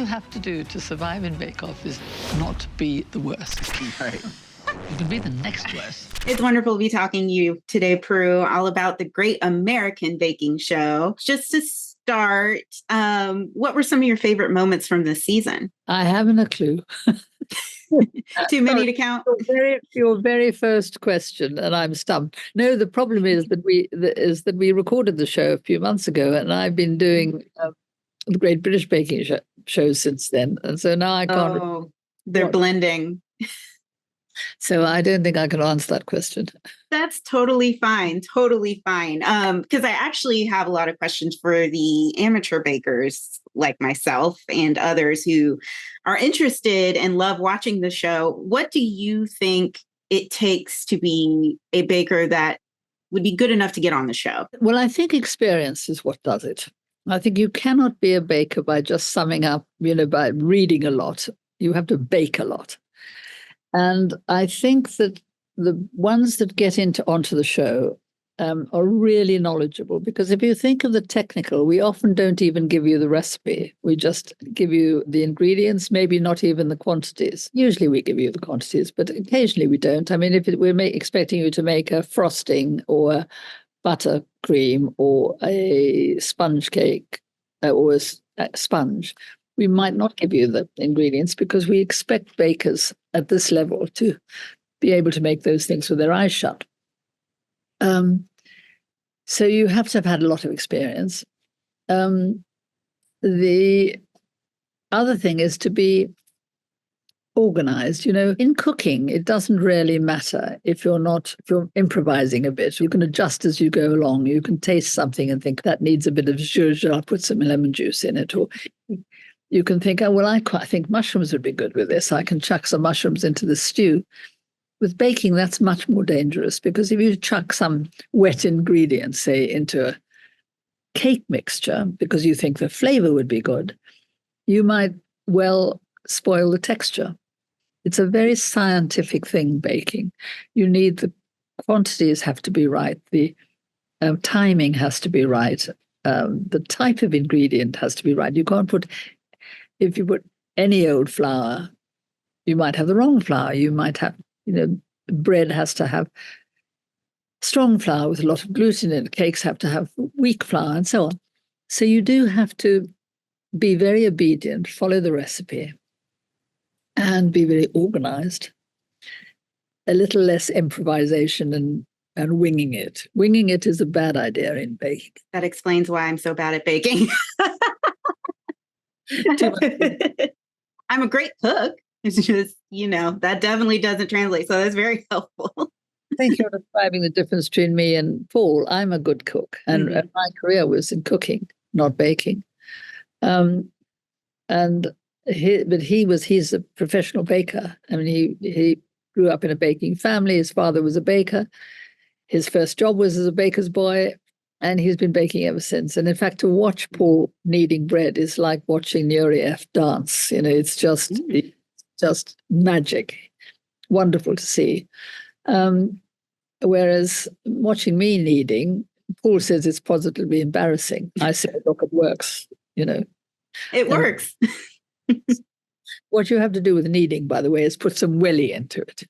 have to do to survive in Bake Off is not be the worst. Right. You can be the next worst. It's wonderful to be talking to you today, Prue, all about the Great American Baking Show. Just to start, what were some of your favorite moments from this season? I haven't a clue. Too many to count? Your very first question, and I'm stumped. No, the problem is that we recorded the show a few months ago, and I've been doing the Great British Baking Show since then, and so now I can't. Oh, they're blending. So I don't think I can answer that question. That's totally fine. Totally fine. Because I actually have a lot of questions for the amateur bakers like myself and others who are interested and love watching the show. What do you think it takes to be a baker that would be good enough to get on the show? Well, I think experience is what does it. I think you cannot be a baker by just summing up, by reading a lot. You have to bake a lot. And I think that the ones that get onto the show are really knowledgeable, because if you think of the technical, we often don't even give you the recipe. We just give you the ingredients, maybe not even the quantities. Usually we give you the quantities, but occasionally we don't. I mean, if we're expecting you to make a frosting or a buttercream or a sponge cake or a sponge, we might not give you the ingredients because we expect bakers at this level to be able to make those things with their eyes shut. So you have to have had a lot of experience. The other thing is to be organized. In cooking, it doesn't really matter if you're improvising a bit. You can adjust as you go along. You can taste something and think that needs a bit of zhuzh, I'll put some lemon juice in it. Or you can think, oh, well, I think mushrooms would be good with this. I can chuck some mushrooms into the stew. With baking, that's much more dangerous, because if you chuck some wet ingredients, say, into a cake mixture because you think the flavor would be good, you might well spoil the texture. It's a very scientific thing, baking. You need the quantities have to be right. The timing has to be right. The type of ingredient has to be right. You can't if you put any old flour, you might have the wrong flour. You might have, bread has to have strong flour with a lot of gluten in it. Cakes have to have weak flour and so on. So you do have to be very obedient, follow the recipe, and be very organized. A little less improvisation and winging it. Winging it is a bad idea in baking. That explains why I'm so bad at baking. I'm a great cook. It's just, that definitely doesn't translate. So that's very helpful. I think you're describing the difference between me and Paul. I'm a good cook, and my career was in cooking, not baking. He's a professional baker. I mean, he grew up in a baking family. His father was a baker. His first job was as a baker's boy, and he's been baking ever since. And in fact, to watch Paul kneading bread is like watching Nureyev dance. It's just magic, wonderful to see. Whereas watching me kneading, Paul says it's positively embarrassing. I say, look, it works. It works. What you have to do with kneading, by the way, is put some welly into it.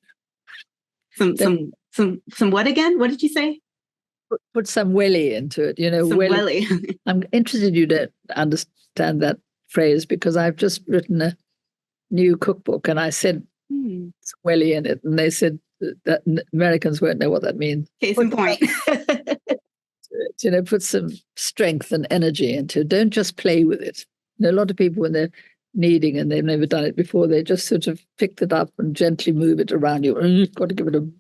Some what again? What did you say? Put some welly into it. Some welly. I'm interested you to understand that phrase, because I've just written a new cookbook, and I said welly in it, and they said that Americans won't know what that means. Case in point. Put some strength and energy into it. Don't just play with it. A lot of people, when they're kneading and they've never done it before, they just sort of picked it up and gently move it around you. You've got to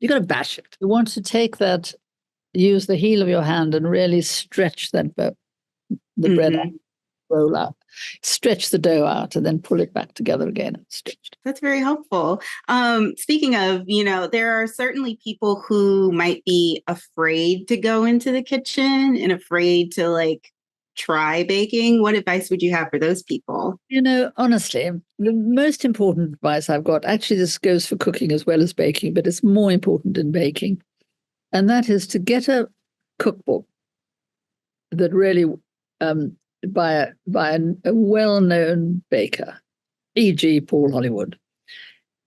you've got to bash it. You want to take that, use the heel of your hand and really stretch that the bread out, roll out, stretch the dough out, and then pull it back together again and stretch it. That's very helpful. Speaking of, there are certainly people who might be afraid to go into the kitchen and afraid to try baking. What advice would you have for those people? Honestly, the most important advice I've got, actually this goes for cooking as well as baking, but it's more important in baking. And that is to get a cookbook that really by a well-known baker, e.g. Paul Hollywood,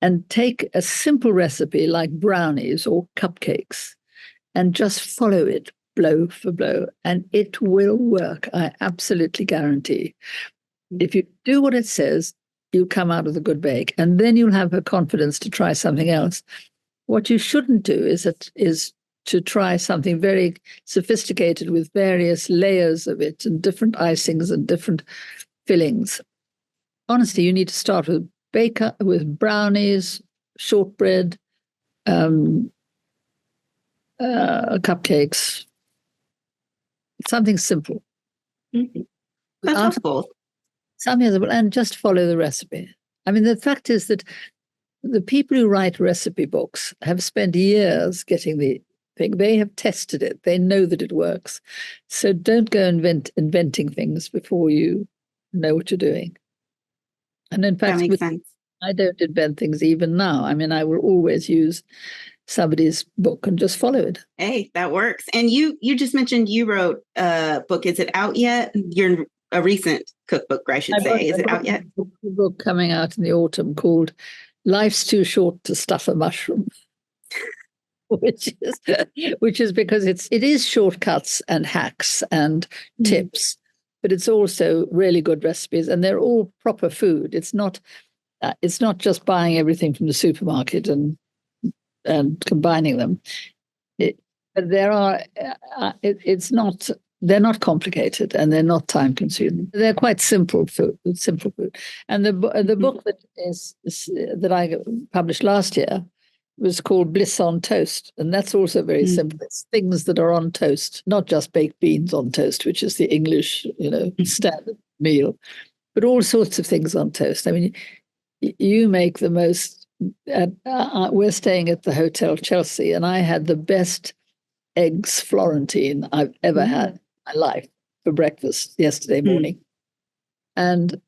and take a simple recipe like brownies or cupcakes and just follow it blow for blow, and it will work. I absolutely guarantee. If you do what it says, you'll come out with a good bake, and then you'll have the confidence to try something else. What you shouldn't do is to try something very sophisticated with various layers of it and different icings and different fillings. Honestly, you need to start with brownies, shortbread, cupcakes, something simple. Mm-hmm. That's helpful. Something simple, and just follow the recipe. I mean, the fact is that the people who write recipe books have spent years getting the thing. They have tested it. They know that it works. So don't go inventing things before you know what you're doing. And in fact, that makes sense. I don't invent things even now. I mean, I will always use somebody's book and just follow it. Hey, that works. And you just mentioned you wrote a book. Is it out yet? You're a recent cookbook, I should say. Is it out yet? A book coming out in the autumn called Life's Too Short to Stuff a Mushroom. which is because it is shortcuts and hacks and tips, but it's also really good recipes, and they're all proper food. It's not just buying everything from the supermarket and combining them. But there are. They're not complicated, and they're not time consuming. They're quite simple food. And the book that I published last year was called Bliss on Toast, and that's also very simple. It's things that are on toast, not just baked beans on toast, which is the English, standard meal, but all sorts of things on toast. I mean, you make the most. We're staying at the Hotel Chelsea, and I had the best eggs Florentine I've ever had in my life for breakfast yesterday morning. And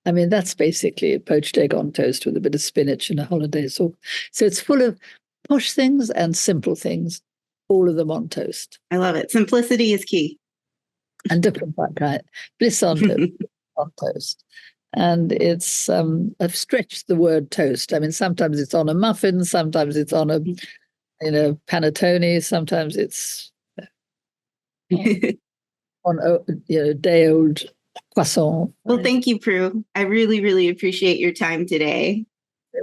I mean, that's basically a poached egg on toast with a bit of spinach and a hollandaise sauce. So it's full of posh things and simple things, all of them on toast. I love it. Simplicity is key. And different kind. Bliss on toast. On toast. And it's, I've stretched the word toast. I mean, sometimes it's on a muffin, sometimes it's on a panettone, sometimes it's on a day-old croissant. Well, thank you, Prue. I really, really appreciate your time today.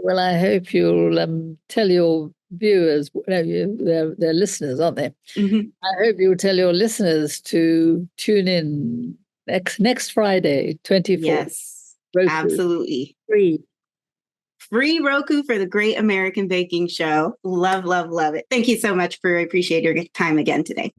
Well, I hope you'll tell your viewers, they're listeners, aren't they? I hope you'll tell your listeners to tune in next Friday, 24th. Yes, Roku. Absolutely. Free Roku for the Great American Baking Show. Love, love, love it. Thank you so much, Prue. I appreciate your time again today.